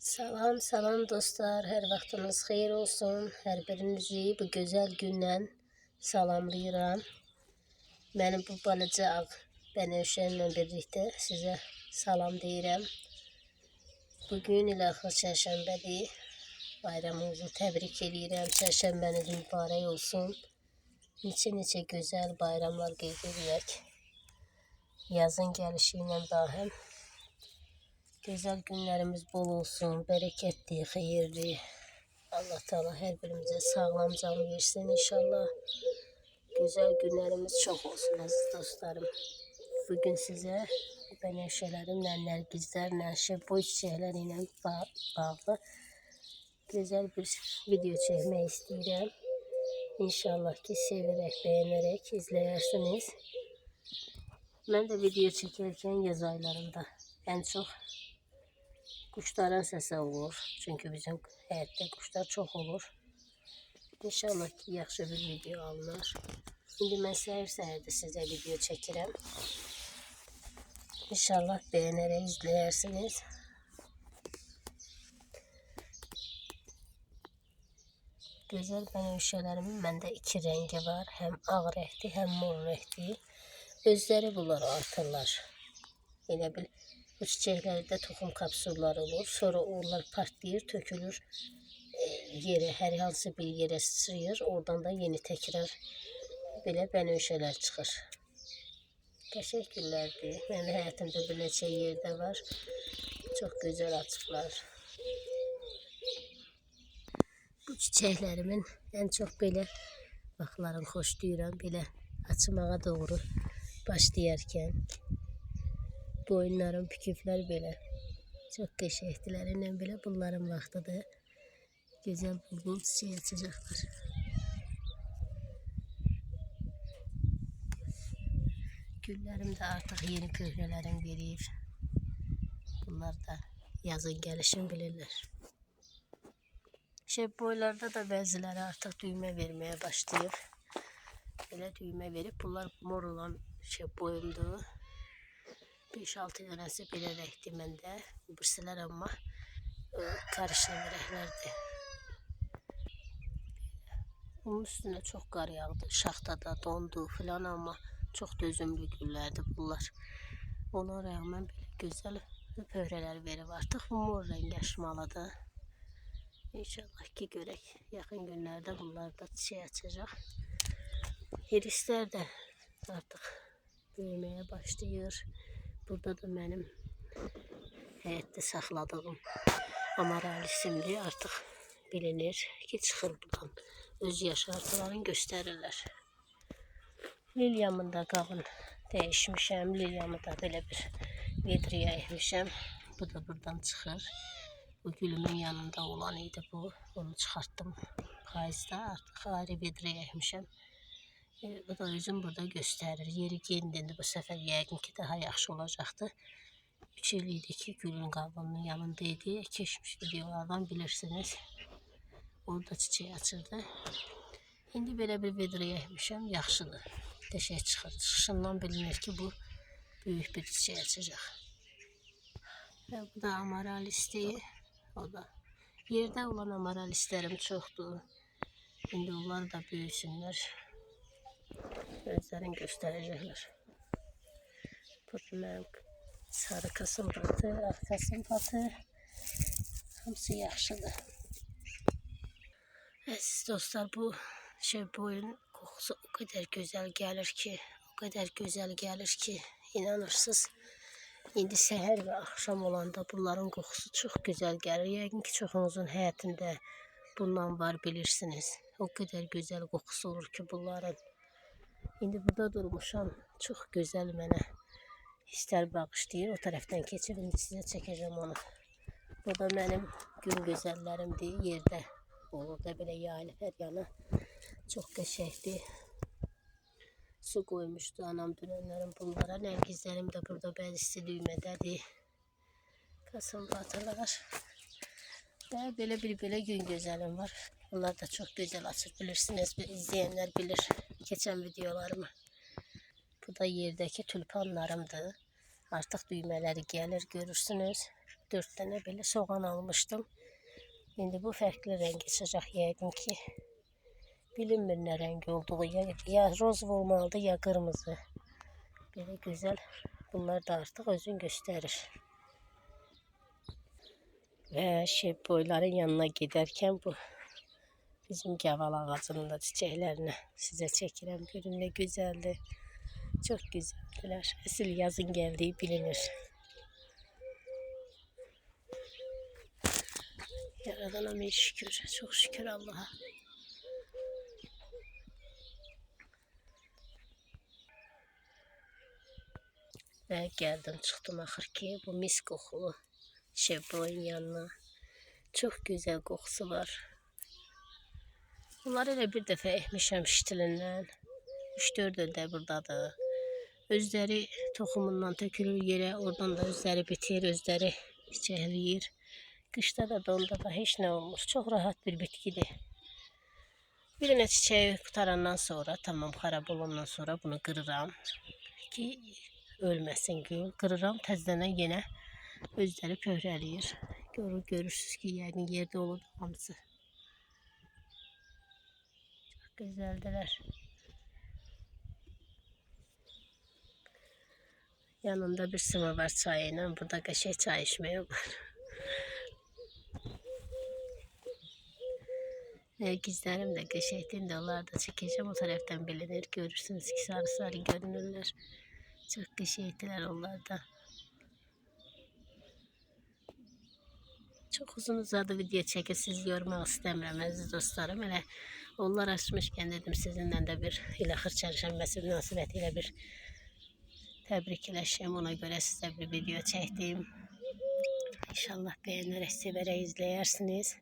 Salam salam dostlar, hər vaxtınız xeyir olsun. Hər birinizi bu gözəl gündən salamlayıram. Mənim bu balaca ağ bənövşənlə birlikdə sizə salam deyirəm. Bugün ilə axır çərşənbədir. Bayramınızı təbrik edirəm. Çərşənbəniz mübarək olsun. Neçə gözəl bayramlar qeyd edək. Yazın gəlişi ilə daim güzel günlerimiz bol olsun, bereketli, hayırlı. Allah Teala her birimize sağlam can versin inşallah. Güzel günlerimiz çok olsun aziz dostlarım. Bugün size bənövşələrimlə, nərgizlərlə, boy çiçəklərlə bağlı güzel bir video çekmek istedim. İnşallah ki severek, beğenerek izleyersiniz. Ben de video çekerken yaz aylarında en çok kuşların sesi olur. Çünkü bizim həyətdə kuşlar çok olur. İnşallah ki yaxşı bir video alınır. Şimdi mən səhər-səhərdə sizə video çəkirəm. İnşallah beğenerek izleyersiniz. Güzel bənövşələrimin məndə iki rengi var. Hem ağ renkli hem mor renkli. Özləri bunlar artırlar. Elə bil bu çiçeklerde toxum kapsulları olur. Sonra onlar partlayır, tökülür yere, her hansı bir yere sıçrayır. Oradan da yeni tekrar belə bənövşələr çıxır. Qəşəng güllərdir. Mənim həyatımda bir neçə yerdə var. Çox gözəl açıblar. Bu çiçeklerimin en çok belə vaxtlarını xoşlayıram. Belə açmağa doğru başlayarkən. Boyunlarım, püküflər belə çox qəşəngdirlər. Belə bunların vaxtıdır. Gözəl bulbul çiçeği açacaqlar. Güllərim də artıq yeni pöhrələrin verir. Bunlar da yazın gəlişini bilirlər. Boylarda da bəziləri artıq düymə verməyə başlayıb. Belə düymə verib. Bunlar mor olan boyumdur. 5-6 dənəsi belə rəngdir məndə. Birisilər amma karışıq rənglərdir. Bunun üstünə çox qar yağdı. Şaxtada dondu filan amma çox dözümlü güllərdir bunlar. Ona rağmen belə gözəl pöhrələr verib artıq. Bu mor rəng açmalıdır. İnşallah ki görək. Yaxın günlərdə bunlar da çiçək açacaq. Irislər də artıq büyümeye başlayır. Burada da benim həyətdə saxladığım amaralisimdir. Artıq bilinir ki çıxır buradan. Öz yaşartılarını göstərirlər. Lilyamın da qabını dəyişmişəm. Lilyamı da belə bir vedriyə əkmişəm. Bu da buradan çıxır. Bu gülümün yanında olan idi bu. Onu çıxartdım. Payızda artıq ayrı vedriyə əkmişəm. Bu da özüm burada göstərir. Yeri kendindi bu səfər yəqin ki daha yaxşı olacaqdı. 3 il idi ki gülün qabının yanındaydı. Keçmiş videolardan bilirsiniz. Orada çiçək açırdı. İndi belə bir vedriyə əkmişəm. Yaxşıdır. Qəşəng çıxır. Çıxışından bilinir ki bu böyük bir çiçək açacaq. Və bu da amaralistir. O da yerdə olan amaralistlərim çoxdur. İndi onlar da büyüsünlər. Özlərini göstərəcəklər. Burada mənim sarı kasımpatı, ağ kasımpatı hamısı yaxşıdır. Əziz dostlar, bu boyun qoxusu o kadar gözəl gəlir ki, inanırsınız. İndi səhər və axşam olanda bunların qoxusu çox gözəl gəlir. Yəqin ki çoxunuzun həyatında bundan var bilirsiniz. O kadar gözəl qoxusu olur ki bunların. İndi burada durmuşam. Çox gözəl mənə hisslər bağışlayır. O tərəfdən keçib indi sizə çəkəcəm onu. Bu da mənim gün gözəllərimdir. Yerdə olur da belə yayılıb hər yana. Çox qəşəngdir. Su koymuştu anam dünənlərim bunlara. Nərgizlərim də burada bəzisi düymədədir. Kasımpatılar. Və belə gün gözəlim var. Bunlar da çok güzel açır bilirsiniz. İzleyenler bilir geçen videolarımı. Bu da yerdeki tülpanlarımdır. Artık düğmeleri gelir görürsünüz. 4 tane belə soğan almışdım. İndi bu fərqli rəng açacaq yəqin ki. Bilinmir nə rəng olduğu. Ya rozov olmalıdır, ya qırmızı. Belə gözəl. Bunlar da artıq özünü göstərir. Və şebboyların yanına gedərkən bu bizim gaval ağacının da çiçəklərini sizə çəkirəm. Görün nə gözəldir. Çox gözəldilər. Əsl yazın gəldiyi bilinir. Yaradana min şükür. Çok şükür Allah'a. Ve geldim çıktım axır ki bu mis kokulu şebboyun yanına. Çok güzel kokusu var. Bunları elə bir dəfə ekmişəm şitilindən. 3-4 ildə buradadır. Özləri toxumundan tökülür yerə. Oradan da özləri bitir, özləri çiçəkləyir. Qışda da donda da heç nə olmur. Çox rahat bir bitkidir. Birine çiçeği qutarandan sonra, tamam xarab olandan sonra bunu qırıram ki ölməsin gül. Qırıram, təzədən yenə özləri pöhrəliyir. Görürsünüz ki, yəqin yerdə olur hamısı. Çox gözəldilər. Yanında bir sımavar çayıyla burada qəşəng çay içmək olur. Gizlərim də qəşəngdir, onlar da çəkəcəm, o tərəfdən bilinir. Görürsünüz ki, sarı-sarı görünürlər. Çox qəşəngdirlər onlar da. Çox uzun uzadı video çəkib siz görmək istəmirəm əziz dostlarım. Elə onlar açmışkən dedim sizinlə də bir İlaxır çərşənbəsi münasibəti ilə bir təbrikləşəm. Ona görə sizə bir video çəkdim. İnşallah bəyənərək, sevərək izləyərsiniz.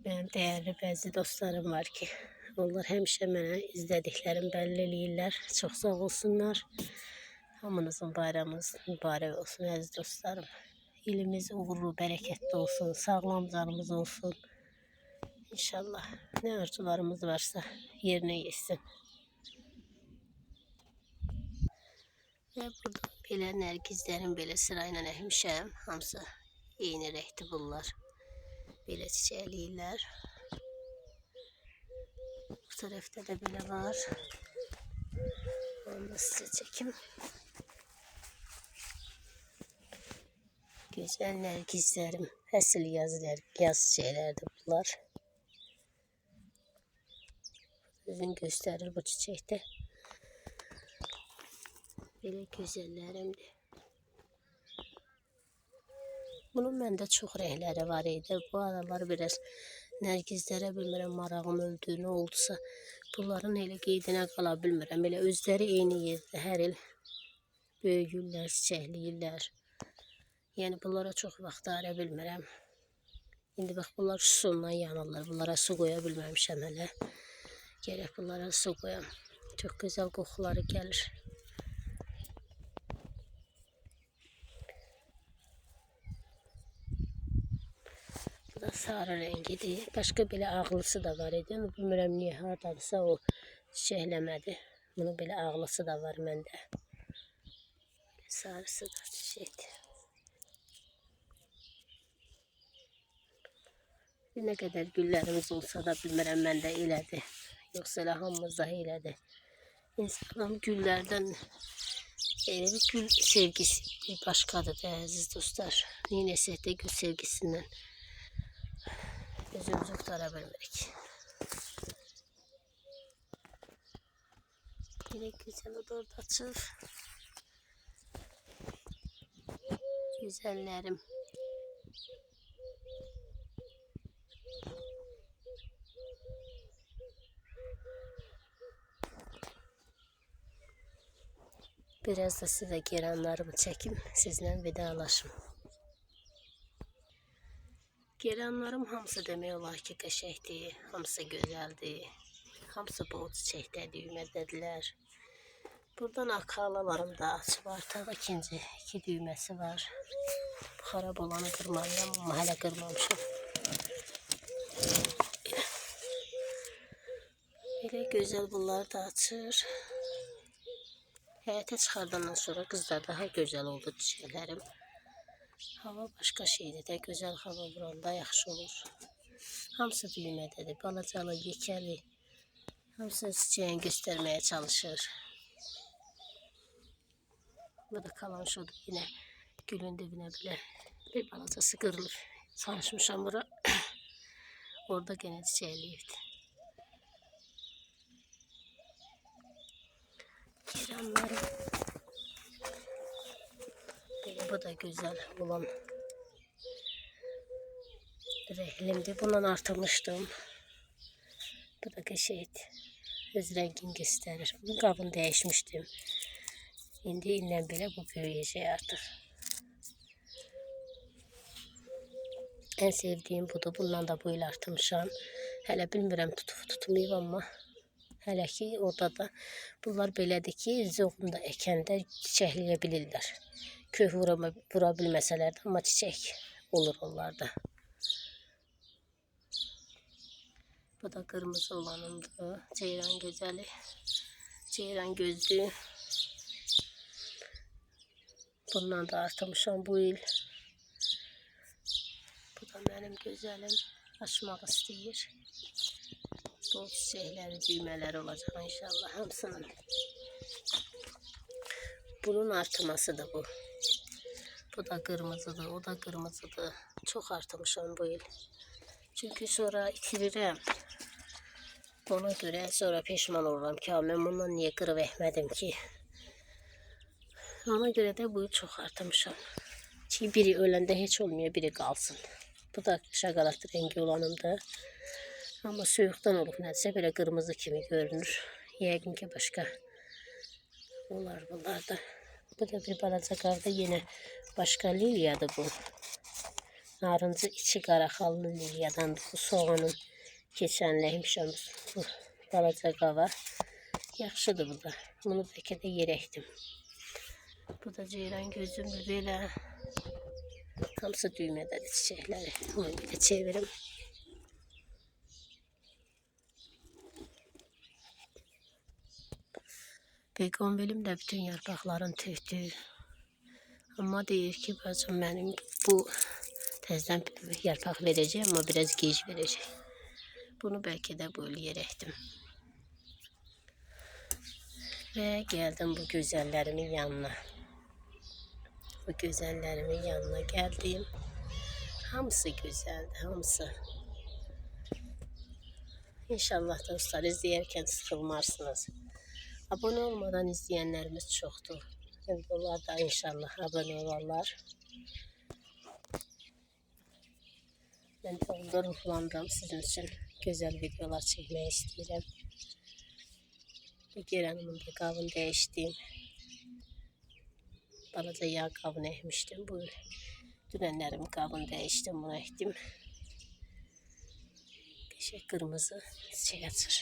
Benim değerli bazı dostlarım var ki, onlar həmişə mənə izlədiklərim bəlli eləyirlər. Çox sağ olsunlar. Hamınızın bayramınız mübarək olsun əziz dostlarım. İlimiz uğurlu, bərəkətli olsun, sağlam canımız olsun. İnşallah nə arzularımız varsa yerinə yetsin. Və burada belə nərgizlərim belə sırayla əkmişəm. Hamısı eyni rəngli bunlar. Belə çiçəkləyirlər. Bu tarafta da belə var. Onu da sizə çəkim. Gözəl nərgizlərim, əsl yaz çiçəklərdir bunlar. Özünü göstərir bu çiçəkdə. Belə gözəllərimdir. Bunun məndə çox rəngləri var idi. Bu aralar biraz nərgizlərə bilmirəm marağım öldü, nə oldusa. Bunların elə qeydinə qala bilmirəm. Elə özləri eyni yerdə hər il böyüyürlər, çiçəkləyirlər. Yəni bunlara çox vaxt ayıra bilmirəm. İndi bax bunlar susundan yanırlar. Bunlara su qoya bilməmişəm hələ. Gərək bunlara su qoyam. Çox gözəl qoxuları gəlir. Bu da sarı rengidir. Başka belə ağlısı da var idi. Bilmirəm niyə hardadırsa o çiçəkləmədi. Bunun belə ağlısı da var məndə. Sarısı da çiçəkdir. Ne kadar güllərimiz olsa da bilmirəm məndə elədir. Yoxsa elə hamımızda elədir. İnsanın güllərdən elə bir gül sevgisi bir başqadır da əziz dostlar. Neynəsək də gül sevgisindən özümüzü qutara bilmirik. Yine güzel o da orada açır. Güzellerim. Biraz da size geranlarımı çekim, sizden vedalaşım. Geranlarım hamısı demək olar ki qəşəngdir, hamısı gözəldir, hamısı bol çiçəkdə, düymədədirlər. Buradan akalalarım da açı var, tabi ikinci 2 düyməsi var. Bu xarab olanı qırmalıyam, amma hələ qırmamışam. Belə gözəl bunlar da açır. Həyətə çıxardandan sonra qızlar daha gözəl oldu çiçəklərim. Hava başqa şeydir də, gözəl hava vuranda yaxşı olur. Hamısı düymədədir, balacalı, yekəli. Hamısı çiçeğini göstermeye çalışır. Bu da kalanşodur yine gülün dibine bile bir balacası kırılıb. Çalışmışam bura. Orada gene çiçekliydi. Kiranlarım. Bu da güzel olan rehlimdi. Bundan artırmıştım. Bu da geçeydi. Öz rengini gösterir. Bunun qabını değişmiştim. İndi ilə belə bu büyüyecek artık. En sevdiğim budur. Bundan da bu il artırmışam. Hələ bilmirəm tutmayıb amma hələ ki orada da bunlar belədir ki, zoğunda ekəndə çiçəkləyə bilirlər. Köh vura bilməsələr də amma çiçək olur onlarda. Bu da kırmızı olanımdır. Ceyran gözəli. Ceyran gözlü. Bundan da artırmışam bu il. Bu da benim gözəlim. Açmaq istəyir. Bol çiçəkləri, düymələri olacaq inşallah hamısının. Bunun artırması da bu. Bu da kırmızıdır, o da kırmızıdır. Çok artırmışam bu il. Çünkü sonra itirirəm. Ona göre sonra peşman olurum ki, ben bundan niye qırıb əkmədim ki. Ona göre de bu il çox artırmışam. Çünkü biri öləndə heç olmuyor, biri qalsın. Bu da şokolad rengi olanımdır. Ama soyuqdan olub nədirsə belə qırmızı kimi görünür. Yəqin ki başqa olar bunlar da. Bu da bir balaca qarda yine başqa liliyadır bu. Narıncı içi qaraxallı liliyadandır. Bu soğanın keçənləymişəm bu balaca qava. Yaxşıdır bu da. Bunu bəlkə də yerəkdim. Bu da ceyran gözümdür belə. Hamısı düymədədir çiçəkləri. Onu belə çevirim. Begonvilim de bütün yarpaqların tökdü. Ama deyir ki bacım benim bu tezden yarpaq verəcək ama biraz gec verəcək. Bunu belki de böyle yerəkdim. Ve geldim bu güzellerimin yanına. Bu güzellerimin yanına geldim. Hamısı güzeldi, hamısı. İnşallah dostlar izleyerken sıkılmazsınız. Abone olmadan izleyenlerimiz çoktur. Onlar da inşallah abone olarlar. Ben de orada ruhlandım sizin için. Güzel videolar çekmeyi istedim. Bu geranımın bir qabını değiştim. Balaca yağ qabını ekmiştim. Bu dünənlərim qabını değiştim. Bunu ektim. Qəşəng kırmızı çiçək açır.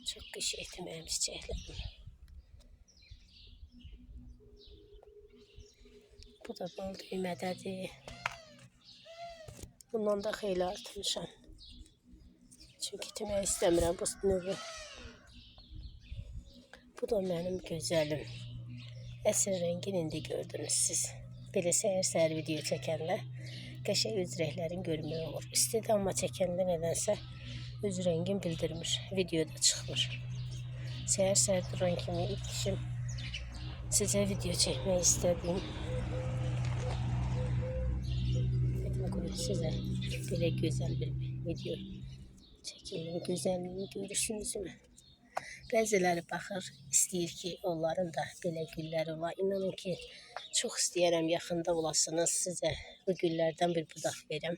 Çok qəşəngdir mənim çiçəklərim. Bu da bol düymədədir. Bundan da xeyli artırmışam. Çünkü demək istəmirəm bu növü. Bu da mənim gözəlim. Əsr rengini indi gördünüz siz. Belə səhər-səhər video çəkənlər qəşəng öz rənglərin görməyi olur. İstədi amma çəkəndə nədənsə öz rengin bildirmiş. Videoda çıxmır. Səhər-səhər duran kimi ilk işim sizə video çəkmək istədim. Size böyle güzel bir video çekimin güzelliğini görürsünüz mü? Bəziləri baxır, istəyir ki, onların da belə gülləri var. İnanın ki, çox istəyərəm yaxında olasınız. Sizə bu güllərdən bir budaq verəm.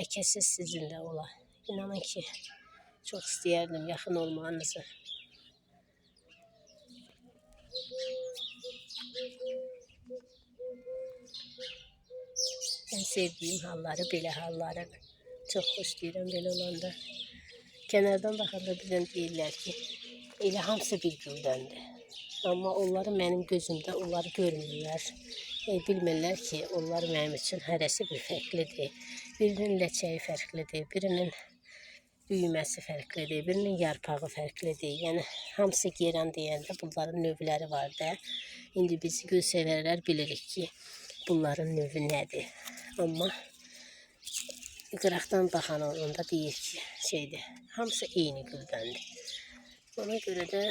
Əkəsiz sizin də ola. İnanın ki, çox istəyərdim yaxın olmanızı. En sevdiğim halları, belə halları çok hoş deyirəm belə olanda. Kənardan baxanda bizdən deyirlər ki, elə hamısı bir güldəndir. Amma onları mənim gözümdə, onları görmürlər. Bilmirlər ki, onlar mənim üçün hərəsi bir fərqlidir. Birinin ləçəyi fərqlidir, birinin büyüməsi fərqlidir, birinin yarpağı fərqlidir. Yəni, hamısı geran deyəndə bunların növləri var da. İndi biz gül sevərlər bilirik ki, bunların növü nədir. Amma qıraqdan baxan olanda deyir ki, şeydir, hamısı eyni güldəndir. Ona görə də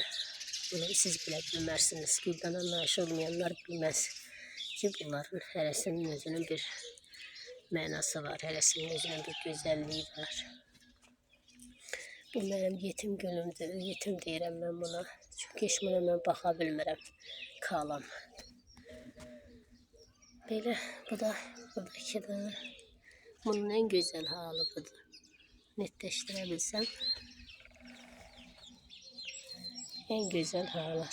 bunu siz bilə bilmərsiniz. Güldən anlayış olmayanlar bilməz ki, bunların hərəsinin özünün bir mənası var, hərəsinin özünün bir gözəlliyi var. Bu mənim yetim gülümdür, yetim deyirəm mən buna. Çünki heç buna mən baxa bilmirəm, kalam. Belə, bu da, buradakı da, bunun en gözəl halı budur. Netləşdirə bilsəm, en gözəl halı.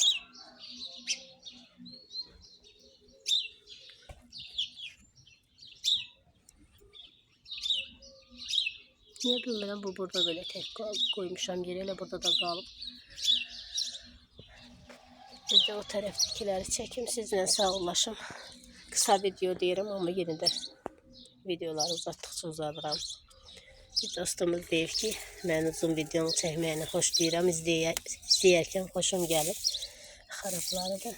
Niye bilmirəm, bu burada böyle tek koymuşam yeri, elə burada da qalıb. Biz de o tərəfdəkiləri çəkim, sizlə sağollaşım. Kısa video deyirəm, amma yenə də videoları uzatdıqca uzadıram. Bir dostumuz deyir ki, mən uzun videonu çəkməyini xoşlayıram, izləyərkən xoşum gəlir. Xarabları da.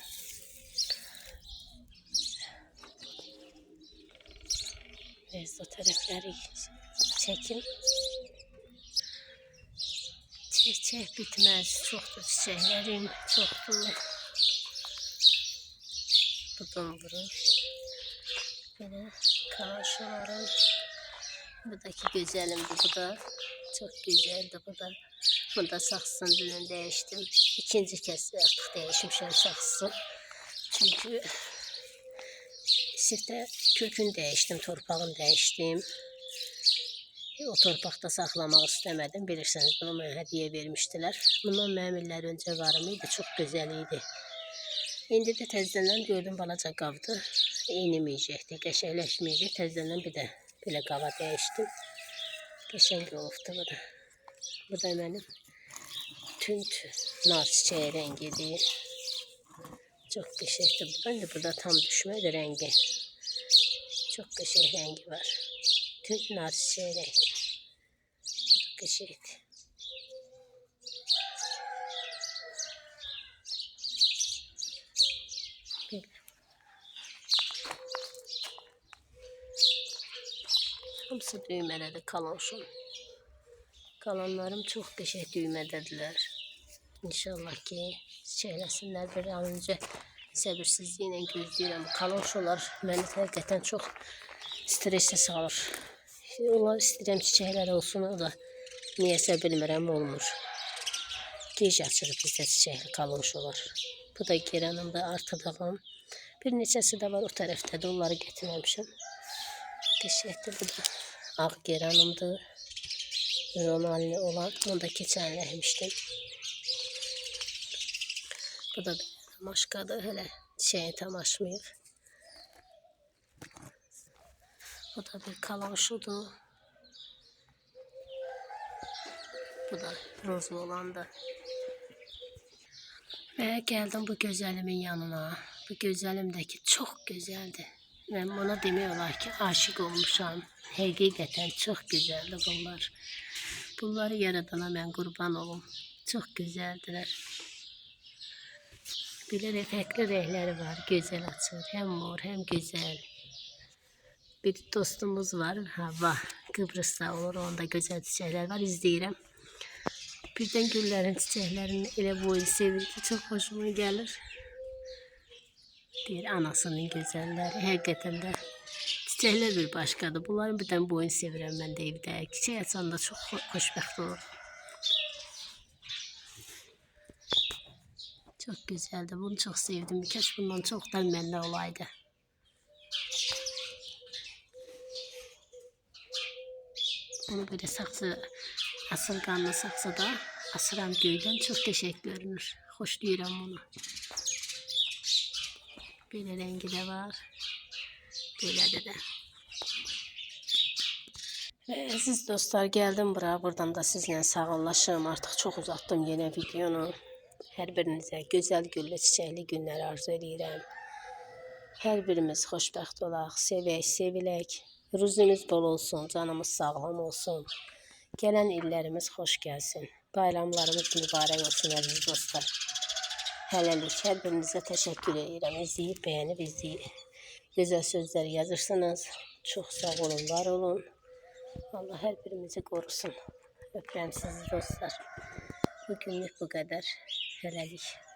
Biz o tərəfləri çəkim. Çiçək bitməz, çoxdur çiçəklərim, çoxdur. Budum vurur. Belə kalaşalarım. Buradakı gözəlimdir, bu da çox gözəldir, bu da. Bunda saksısını dünən dəyişdim. İkinci kəs artıq dəyişmişəm saksısını. Çünki sirtə kökünü dəyişdim, torpağını dəyişdim. O torpaqda saxlamaq istəmədim. Bilirsiniz, bunu mənə hədiyyə vermişdilər. Bundan mənim illər öncə varım idi, çox gözəl idi. İndi də təzədən gördüm, balaca qabdı. Eyniməyəcəkdi, qəşəkləşməyəcək. Təzədən bir də belə qava dəyişdim. Qəşəng olubdu bu da. Bu da mənim tünd nar çiçəyi rəngidir. Çox qəşəngdir bu da. İndi burada tam düşmədi rəngi. Çox qəşəng rəngi var. Tünd nar çiçeği rengi. Bu da qəşəngdir. Hamısı düymələdir, kalanşım. Kalanlarım çox qəşəng düymədədirlər. İnşallah ki, çiçəkləsinlər bir an öncə səbirsizliklə gözləyirəm. Kalanşolar məni həqiqətən çox strese salır. Onlar istəyirəm çiçəklər olsun, o da niyəsə bilmirəm olmur. Gec açır bizdə çiçəkli kalonşolar. Bu da geranımda artıdığım. Bir neçəsi də var o tərəfdə də, onları gətirməmişəm. Qəşəngdir, bu da ağ geranımdır. Ronalini olan, onu da keçən əkmişdim. Bu da tamaşkadır, hələ çiçəyi tam açmayıb. Bu da bir kalanşudur. Bu da rozlu olandır. Ve geldim bu gözəlimin yanına. Bu gözəlim də ki çox gözəldir. Mən buna demək olar ki aşık olmuşam. Həqiqətən çox gözəldir bunlar. Bunları yaradana mən qurban olum. Çox gözəldilər. Belə fərqli rəngləri var, gözəl açır. Həm mor, həm gözəl. Bir dostumuz var, Hava. Kıbrıs'ta olur, onda gözəl çiçəklər var, izləyirəm. Birdən güllərin çiçəklərini elə boyu sevir ki, çox hoşuma gəlir. Deyir, anasının gözəlləri. Həqiqətən də çiçəklər bir başqadır. Bunların birdən boyunu sevirəm mən də evdə. Çiçək açanda çox xoşbəxt olur. Çok güzeldi. Bunu çok sevdim. Birkaç bundan çoktan məndə olaydı. Bunu böyle saksı, asırganlı saksıda asıram göyden, çok qəşəng görünür. Xoşlayıram bunu. Böyle rengi de var. Belədir də. Ve əziz dostlar, geldim buraya. Buradan da sizlə sağollaşım. Artıq çox uzatdım yine videonu. Hər birinizə gözəl güllü çiçəkli günlər arzu edirəm. Hər birimiz xoşbəxt olaq, sevək, sevilək. Ruzimiz bol olsun, canımız sağlam olsun. Gələn illərimiz xoş gəlsin. Bayramlarımız mübarək olsun əziz dostlar. Hələlik hər birinizə təşəkkür edirəm. İzləyib, bəyənib, güzel sözler yazırsınız. Çok sağ olun, var olun. Allah her birimizi korusun. Öpürəm sizi dostlar. Bugünlük bu kadar. Hələlik.